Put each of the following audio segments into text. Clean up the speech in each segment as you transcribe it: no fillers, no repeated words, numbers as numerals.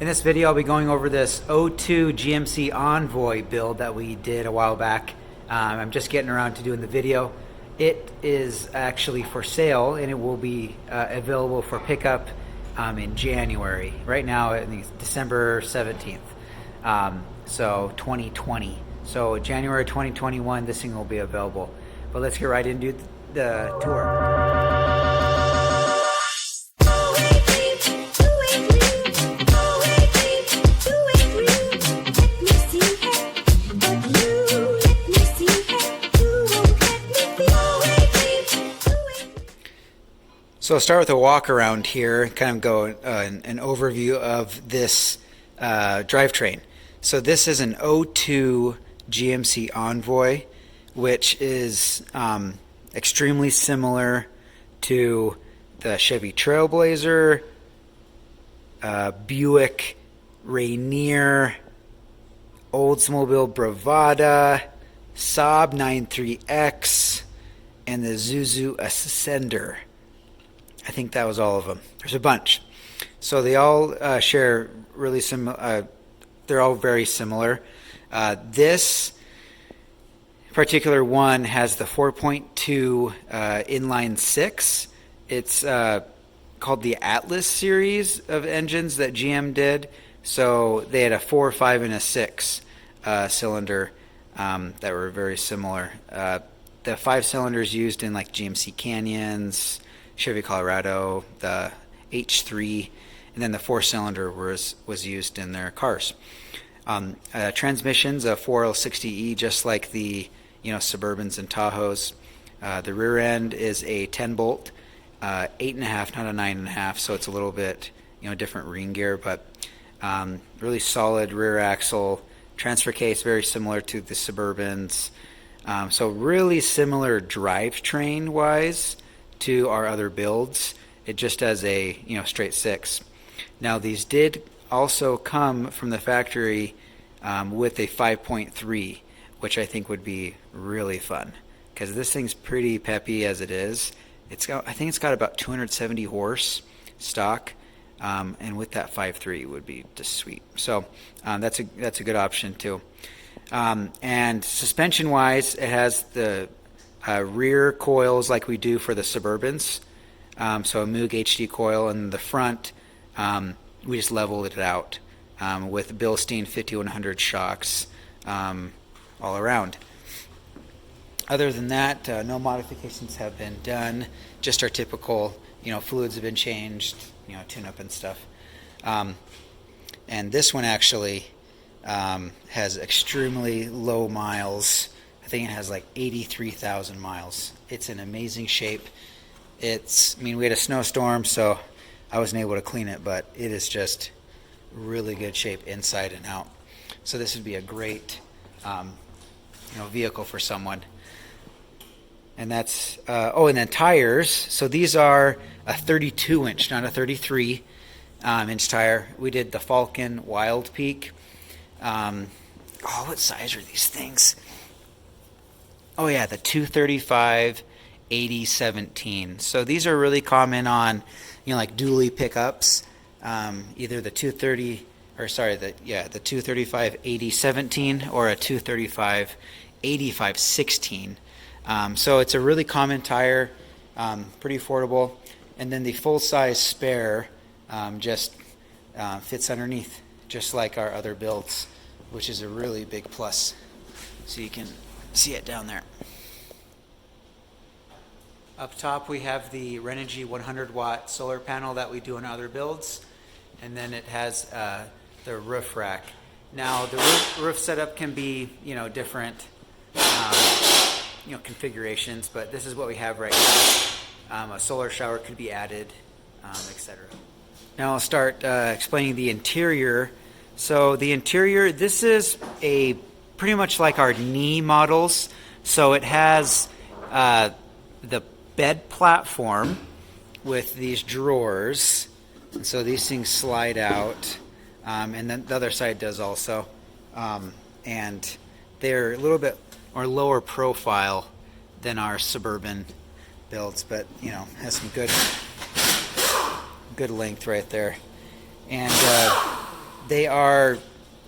In this video, I'll be going over this 02 GMC Envoy build that we did a while back. I'm just getting around to doing the video. It is actually for sale, and it will be available for pickup in January. Right now, I think it's December 17th, so 2020. So January 2021, this thing will be available. But let's get right into the tour. So I'll start with a walk around here, kind of go an overview of this drivetrain. So this is an 02 GMC Envoy, which is extremely similar to the Chevy Trailblazer, Buick Rainier, Oldsmobile Bravada, Saab 93X, and the Isuzu Ascender. I think that was all of them. There's a bunch. So they all share really similar, they're all very similar. This particular one has the 4.2 inline six. It's called the Atlas series of engines that GM did. So they had a 4, 5, and a 6 cylinder that were very similar. The 5 cylinders used in like GMC Canyons, Chevy Colorado, the H3, and then the 4-cylinder was used in their cars. Transmissions, a 4L60E, just like the Suburbans and Tahoes. The rear end is a 10-bolt, 8.5, not a 9.5, so it's a little bit different ring gear, but really solid rear axle. Transfer case very similar to the Suburbans, so really similar drivetrain wise to our other builds. It just has a straight 6. Now these did also come from the factory with a 5.3, which I think would be really fun because this thing's pretty peppy as it is. I think it's got about 270 horse stock, and with that 5.3 would be just sweet. So that's a good option too. And suspension wise, it has the rear coils like we do for the Suburbans, so a Moog HD coil, and the front we just leveled it out with Bilstein 5100 shocks all around. Other than that, no modifications have been done, just our typical fluids have been changed, tune-up and stuff. And this one actually has extremely low miles. I think it has like 83,000 miles. It's in amazing shape. We had a snowstorm, so I wasn't able to clean it, but it is just really good shape inside and out. So this would be a great, vehicle for someone. And that's, and then tires. So these are a 32-inch, not a 33-inch tire. We did the Falcon Wild Peak. What size are these things? Oh yeah, the 235 8017. So these are really common on, like dually pickups. Either the 235 8017 or a 235 8516. So it's a really common tire, pretty affordable. And then the full-size spare just fits underneath, just like our other builds, which is a really big plus. So you can see it down there. Up top we have the Renogy 100-watt solar panel that we do in other builds, and then it has the roof rack. Now the roof setup can be different configurations, but this is what we have right now. A solar shower could be added, etc. Now I'll start explaining the interior. So the interior, this is pretty much like our knee models. So it has the bed platform with these drawers, and so these things slide out, and then the other side does also, and they're a little bit more lower profile than our Suburban builds, but has some good length right there. And they are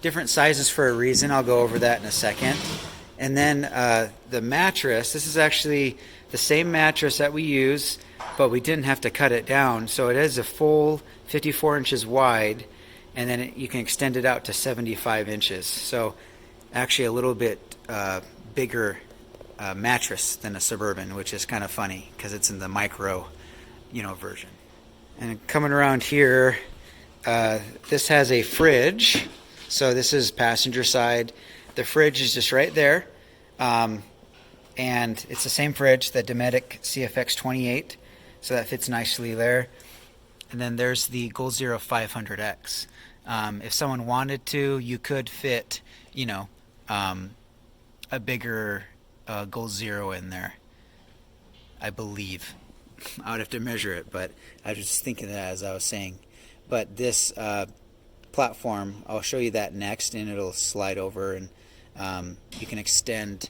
different sizes for a reason. I'll go over that in a second. And then the mattress, this is actually the same mattress that we use, but we didn't have to cut it down. So it is a full 54 inches wide, and then you can extend it out to 75 inches. So actually a little bit bigger mattress than a Suburban, which is kind of funny because it's in the micro, version. And coming around here, this has a fridge. So this is passenger side. The fridge is just right there. And it's the same fridge, the Dometic CFX 28. So that fits nicely there. And then there's the Goal Zero 500X. If someone wanted to, you could fit, a bigger Goal Zero in there, I believe. I would have to measure it, but I was just thinking that as I was saying. But this platform, I'll show you that next, and it'll slide over, and you can extend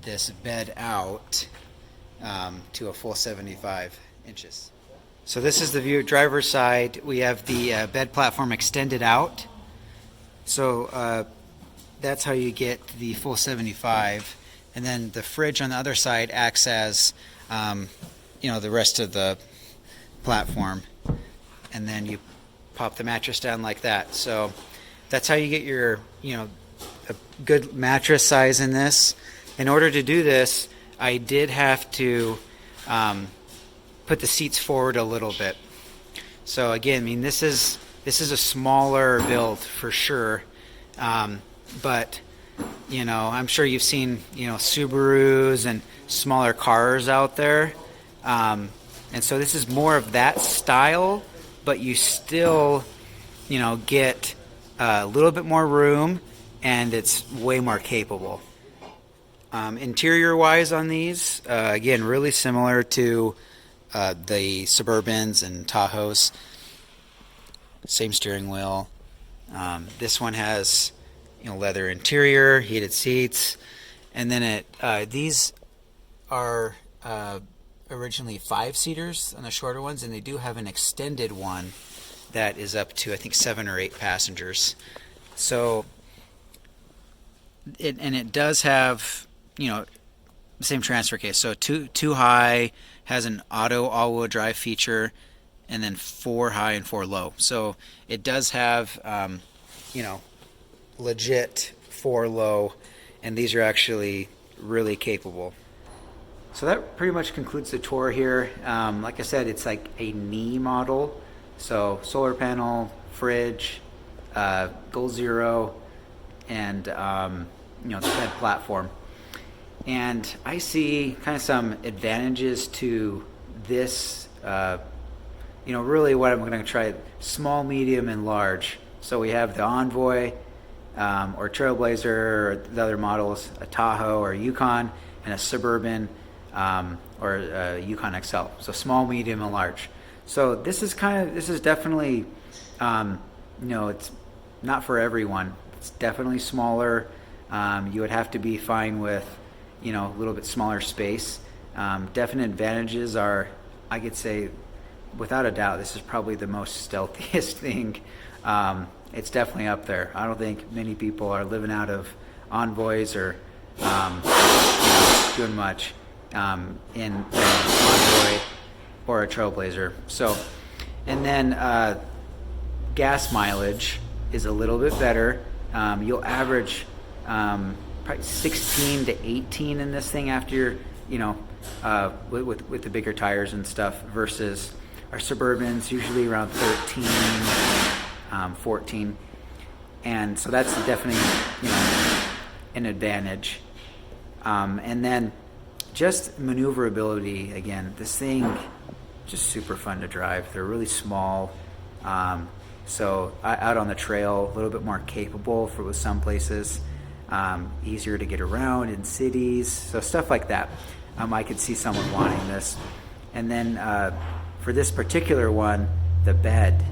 this bed out to a full 75 inches. So this is the view driver's side. We have the bed platform extended out. So that's how you get the full 75. And then the fridge on the other side acts as, the rest of the platform. And then you pop the mattress down like that. So that's how you get your, a good mattress size in this. In order to do this, I did have to put the seats forward a little bit. So again, this is a smaller build for sure. But I'm sure you've seen Subarus and smaller cars out there, and so this is more of that style, but you still get a little bit more room, and it's way more capable. Interior wise on these, again, really similar to the Suburbans and Tahoes. Same steering wheel. This one has leather interior, heated seats, and then these are originally 5-seaters on the shorter ones, and they do have an extended one that is up to I think 7 or 8 passengers. So it does have the same transfer case. So two high has an auto all-wheel drive feature, and then 4 high and 4 low. So it does have legit 4 low, and these are actually really capable. So that pretty much concludes the tour here. Like I said, it's like a knee model. So solar panel, fridge, Goal Zero, and the bed platform. And I see kind of some advantages to this. Really what I'm going to try: small, medium, and large. So we have the Envoy, or Trailblazer, or the other models, a Tahoe or a Yukon, and a Suburban, or a Yukon XL. So small, medium, and large. So this is definitely, it's not for everyone. It's definitely smaller. You would have to be fine with, a little bit smaller space. Definite advantages are, I could say, without a doubt, this is probably the most stealthiest thing. It's definitely up there. I don't think many people are living out of Envoys or doing much in an Envoy or a Trailblazer. So, and then gas mileage is a little bit better. You'll average probably 16 to 18 in this thing after with the bigger tires and stuff, versus our Suburbans usually around 13, 14, and so that's definitely an advantage. And then just maneuverability. Again, this thing just super fun to drive. They're really small, so out on the trail a little bit more capable with some places. Easier to get around in cities, so stuff like that. I could see someone wanting this. And then for this particular one, the bed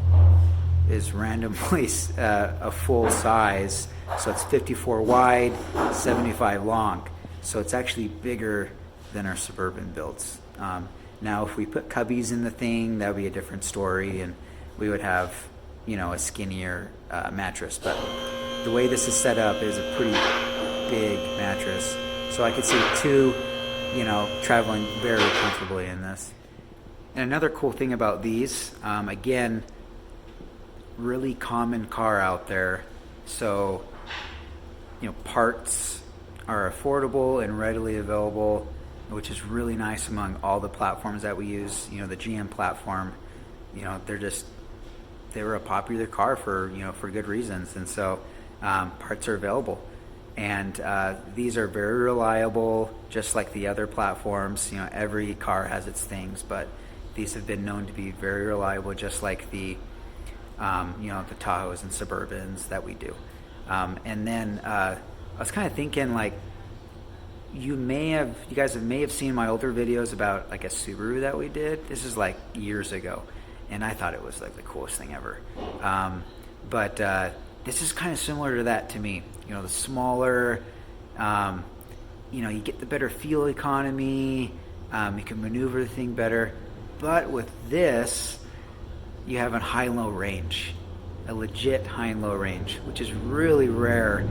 is randomly a full size, so it's 54 wide, 75 long. So it's actually bigger than our Suburban builds. Now, if we put cubbies in the thing, that would be a different story, and we would have, a skinnier mattress, but the way this is set up is a pretty big mattress, so I could see two, traveling very comfortably in this. And another cool thing about these, again, really common car out there, so parts are affordable and readily available, which is really nice among all the platforms that we use. The GM platform, they were a popular car for good reasons, and so parts are available, and these are very reliable, just like the other platforms. Every car has its things, but these have been known to be very reliable, just like the the Tahoes and Suburbans that we do. And then I was kind of thinking, like, you guys may have seen my older videos about like a Subaru that we did. This is like years ago, and I thought it was like the coolest thing ever. But this is kind of similar to that to me. The smaller, you get the better fuel economy. You can maneuver the thing better. But with this, you have a high and low range, a legit high and low range, which is really rare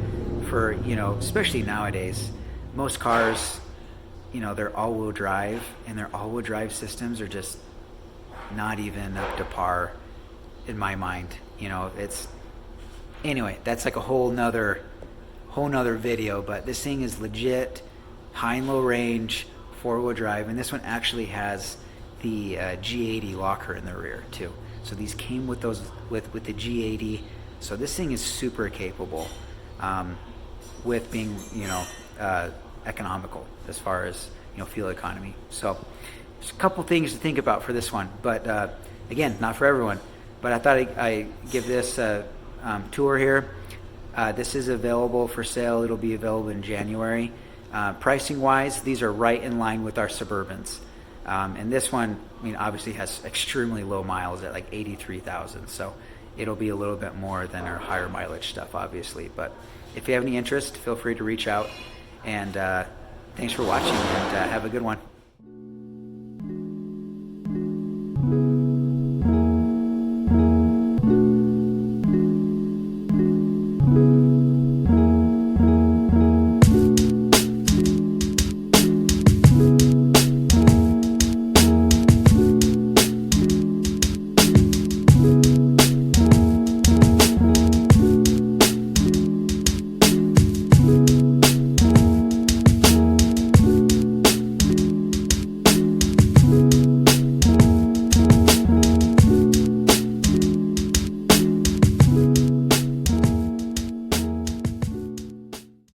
for, especially nowadays. Most cars, they're all-wheel drive, and their all-wheel drive systems are just not even up to par in my mind. Anyway, that's like a whole nother video, but this thing is legit high and low range, four-wheel drive, and this one actually has the G80 locker in the rear too. So these came with those with the G80. So this thing is super capable with being economical as far as fuel economy. So there's a couple things to think about for this one, but again, not for everyone. But I thought I give this a tour here. This is available for sale. It'll be available in January. Pricing wise, these are right in line with our Suburbans. And this one, obviously has extremely low miles at like 83,000. So it'll be a little bit more than our higher mileage stuff, obviously. But if you have any interest, feel free to reach out. And thanks for watching, and have a good one.